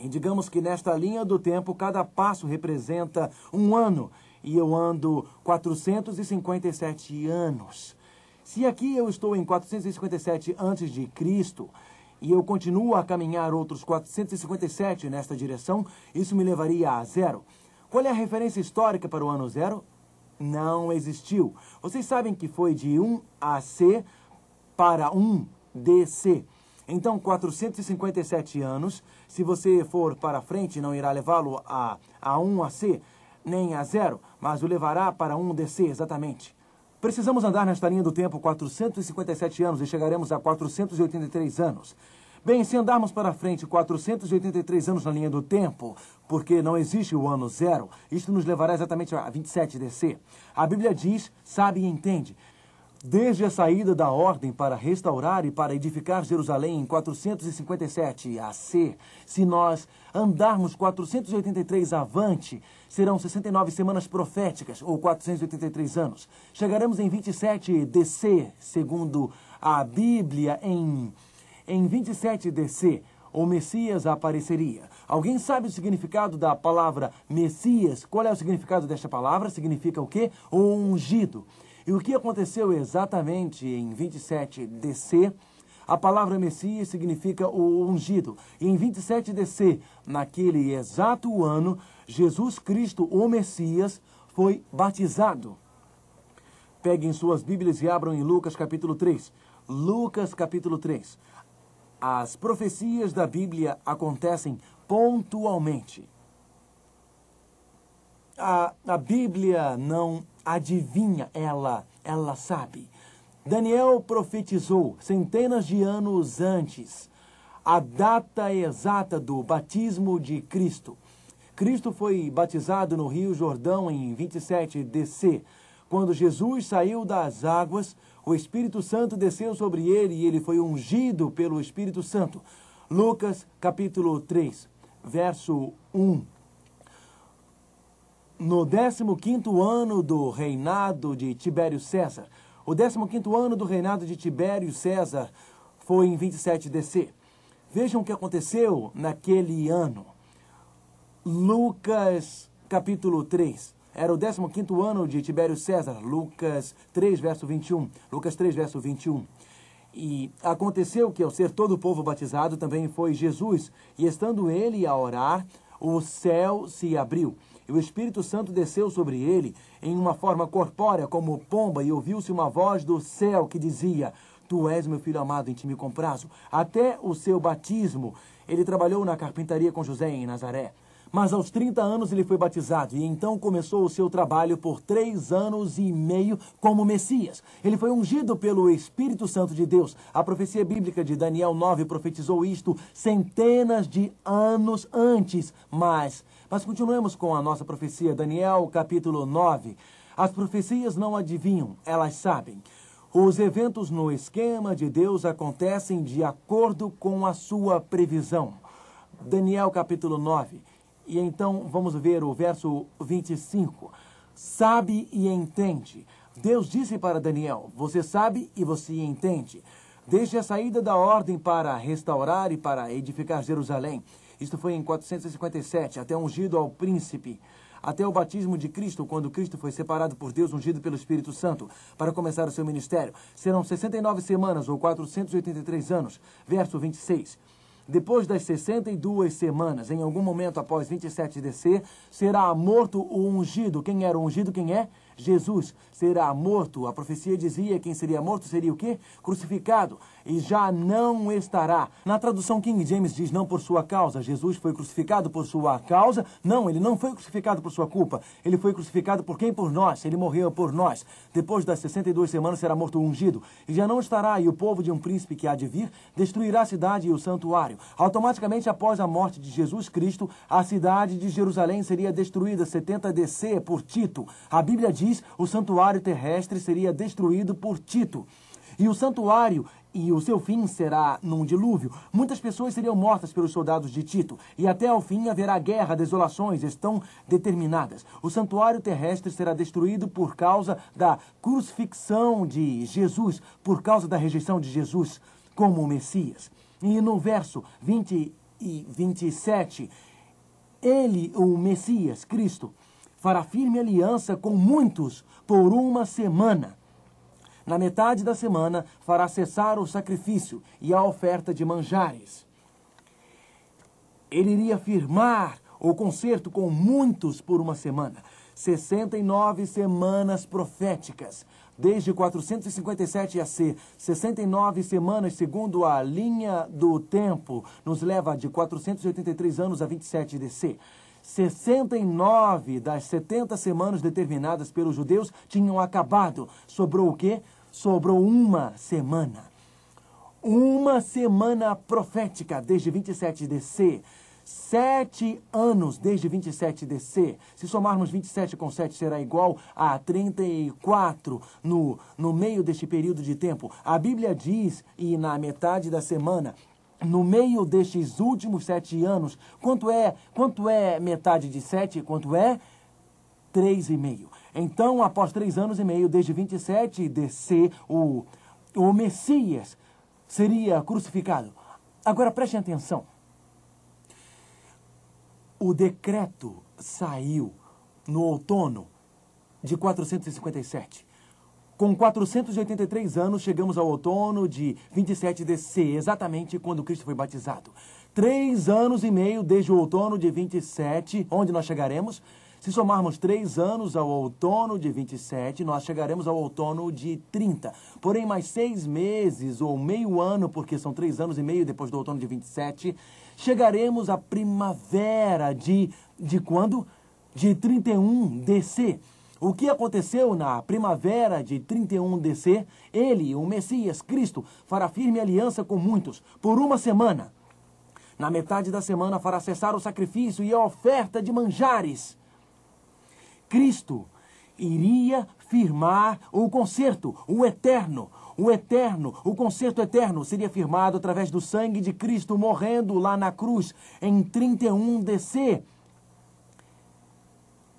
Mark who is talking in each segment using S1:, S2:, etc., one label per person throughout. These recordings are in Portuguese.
S1: E digamos que nesta linha do tempo, cada passo representa um ano. E eu ando 457 anos. Se aqui eu estou em 457 antes de Cristo, e eu continuo a caminhar outros 457 nesta direção, isso me levaria a zero. Qual é a referência histórica para o ano zero? Não existiu. Vocês sabem que foi de 1 AC para 1 DC. Então, 457 anos, se você for para frente, não irá levá-lo a 1 AC, nem a 0, mas o levará para 1 DC, exatamente. Precisamos andar nesta linha do tempo 457 anos e chegaremos a 483 anos. Bem, se andarmos para frente 483 anos na linha do tempo, porque não existe o ano zero, isto nos levará exatamente a 27 DC. A Bíblia diz, sabe e entende. Desde a saída da ordem para restaurar e para edificar Jerusalém em 457 AC, se nós andarmos 483 avante, serão 69 semanas proféticas, ou 483 anos. Chegaremos em 27 DC, segundo a Bíblia, em 27 DC, o Messias apareceria. Alguém sabe o significado da palavra Messias? Qual é o significado desta palavra? Significa o quê? O ungido. E o que aconteceu exatamente em 27 DC? A palavra Messias significa o ungido. E em 27 DC, naquele exato ano, Jesus Cristo, o Messias, foi batizado. Peguem suas Bíblias e abram em Lucas capítulo 3. Lucas capítulo 3. As profecias da Bíblia acontecem pontualmente. A Bíblia não adivinha, ela sabe. Daniel profetizou centenas de anos antes a data exata do batismo de Cristo. Cristo foi batizado no Rio Jordão em 27 DC. Quando Jesus saiu das águas, o Espírito Santo desceu sobre ele e ele foi ungido pelo Espírito Santo. Lucas capítulo 3, verso 1. No 15º ano do reinado de Tibério César. O 15º ano do reinado de Tibério César foi em 27 DC. Vejam o que aconteceu naquele ano. Lucas capítulo 3. Era o 15º ano de Tibério César. Lucas 3, verso 21. Lucas 3, verso 21. E aconteceu que, ao ser todo o povo batizado, também foi Jesus. E estando ele a orar, o céu se abriu. E o Espírito Santo desceu sobre ele em uma forma corpórea, como pomba, e ouviu-se uma voz do céu que dizia: Tu és meu filho amado, em ti me comprazo. Até o seu batismo, ele trabalhou na carpintaria com José em Nazaré. Mas aos 30 anos ele foi batizado, e então começou o seu trabalho por 3 anos e meio como Messias. Ele foi ungido pelo Espírito Santo de Deus. A profecia bíblica de Daniel 9 profetizou isto centenas de anos antes. Mas continuemos com a nossa profecia, Daniel capítulo 9. As profecias não adivinham, elas sabem. Os eventos no esquema de Deus acontecem de acordo com a sua previsão. Daniel capítulo 9. E então vamos ver o verso 25. Sabe e entende. Deus disse para Daniel: você sabe e você entende. Desde a saída da ordem para restaurar e para edificar Jerusalém. Isto foi em 457, até ungido ao príncipe. Até o batismo de Cristo, quando Cristo foi separado por Deus, ungido pelo Espírito Santo, para começar o seu ministério. Serão 69 semanas, ou 483 anos. Verso 26. Depois das 62 semanas, em algum momento após 27 DC, será morto o ungido. Quem era o ungido? Quem é? Jesus será morto. A profecia dizia que quem seria morto seria o quê? Crucificado. E já não estará. Na tradução King James diz não por sua causa. Jesus foi crucificado por sua causa. Não, ele não foi crucificado por sua culpa. Ele foi crucificado por quem? Por nós. Ele morreu por nós. Depois das 62 semanas será morto o ungido. E já não estará. E o povo de um príncipe que há de vir destruirá a cidade e o santuário. Automaticamente após a morte de Jesus Cristo, a cidade de Jerusalém seria destruída 70 DC por Tito. A Bíblia diz o santuário terrestre seria destruído por Tito. E o santuário e o seu fim será num dilúvio. Muitas pessoas seriam mortas pelos soldados de Tito. E até ao fim haverá guerra, desolações estão determinadas. O santuário terrestre será destruído por causa da crucifixão de Jesus, por causa da rejeição de Jesus como o Messias. E no verso 27 e 27, ele, o Messias, Cristo, fará firme aliança com muitos por uma semana. Na metade da semana, fará cessar o sacrifício e a oferta de manjares. Ele iria firmar o concerto com muitos por uma semana. 69 semanas proféticas. Desde 457 AC, 69 semanas segundo a linha do tempo, nos leva de 483 anos a 27 DC. 69 das 70 semanas determinadas pelos judeus tinham acabado. Sobrou o quê? Sobrou uma semana. Uma semana profética desde 27 DC. 7 anos desde 27 DC. Se somarmos 27 com 7 será igual a 34 no meio deste período de tempo. A Bíblia diz, e na metade da semana, no meio destes últimos 7 anos, quanto é metade de 7? Quanto é? 3,5. Então, após 3 anos e meio, desde 27 DC, o Messias seria crucificado. Agora, prestem atenção. O decreto saiu no outono de 457. Com 483 anos, chegamos ao outono de 27 DC, exatamente quando Cristo foi batizado. 3 anos e meio desde o outono de 27, onde nós chegaremos? Se somarmos 3 anos ao outono de 27, nós chegaremos ao outono de 30. Porém, mais 6 meses ou meio ano, porque são 3 anos e meio depois do outono de 27, chegaremos à primavera de quando? De 31 DC. O que aconteceu na primavera de 31 DC? Ele, o Messias, Cristo, fará firme aliança com muitos por uma semana. Na metade da semana fará cessar o sacrifício e a oferta de manjares. Cristo iria firmar o concerto, o eterno, o concerto eterno seria firmado através do sangue de Cristo morrendo lá na cruz em 31 DC.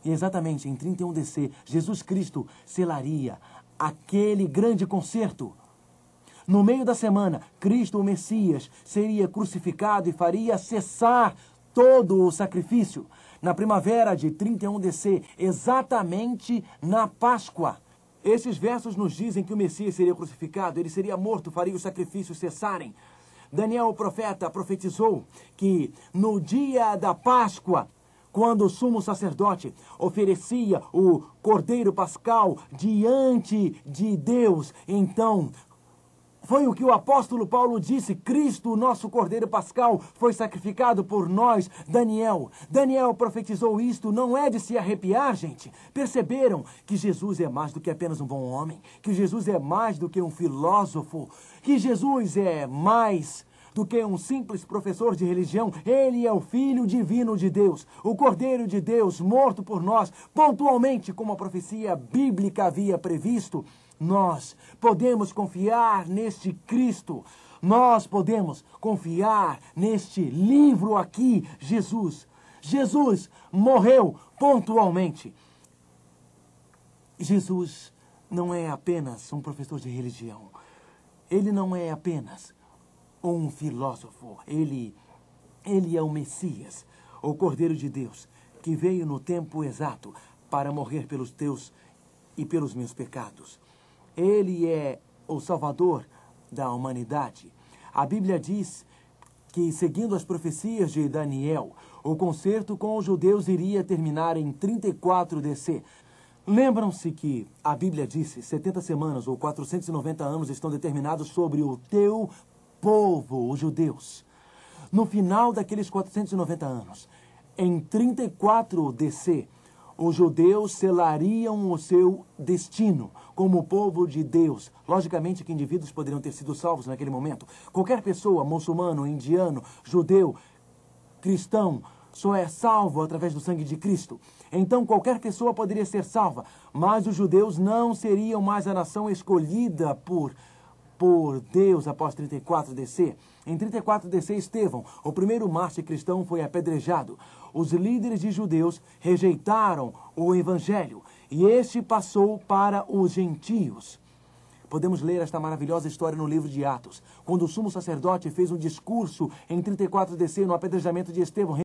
S1: E exatamente em 31 DC, Jesus Cristo selaria aquele grande concerto. No meio da semana, Cristo, o Messias, seria crucificado e faria cessar todo o sacrifício. Na primavera de 31 DC, exatamente na Páscoa. Esses versos nos dizem que o Messias seria crucificado, ele seria morto, faria os sacrifícios cessarem. Daniel, o profeta, profetizou que no dia da Páscoa, quando o sumo sacerdote oferecia o cordeiro pascal diante de Deus, então foi o que o apóstolo Paulo disse: Cristo, o nosso cordeiro pascal, foi sacrificado por nós. Daniel profetizou isto, não é de se arrepiar, gente. Perceberam que Jesus é mais do que apenas um bom homem, que Jesus é mais do que um filósofo, que Jesus é mais do que um simples professor de religião. Ele é o Filho divino de Deus, o Cordeiro de Deus, morto por nós, pontualmente como a profecia bíblica havia previsto. Nós podemos confiar neste Cristo. Nós podemos confiar neste livro aqui, Jesus. Jesus morreu pontualmente. Jesus não é apenas um professor de religião. Ele não é apenas um filósofo. Ele é o Messias, o Cordeiro de Deus, que veio no tempo exato para morrer pelos teus e pelos meus pecados. Ele é o Salvador da humanidade. A Bíblia diz que, seguindo as profecias de Daniel, o concerto com os judeus iria terminar em 34 DC. Lembram-se que a Bíblia disse 70 semanas ou 490 anos estão determinados sobre o teu povo, os judeus. No final daqueles 490 anos, em 34 DC, os judeus selariam o seu destino como povo de Deus. Logicamente que indivíduos poderiam ter sido salvos naquele momento. Qualquer pessoa, muçulmano, indiano, judeu, cristão, só é salvo através do sangue de Cristo. Então qualquer pessoa poderia ser salva, mas os judeus não seriam mais a nação escolhida por Deus após 34 DC. Em 34 DC, Estevão, o primeiro mártir cristão, foi apedrejado. Os líderes de judeus rejeitaram o evangelho e este passou para os gentios. Podemos ler esta maravilhosa história no livro de Atos, quando o sumo sacerdote fez um discurso em 34 DC no apedrejamento de Estevão.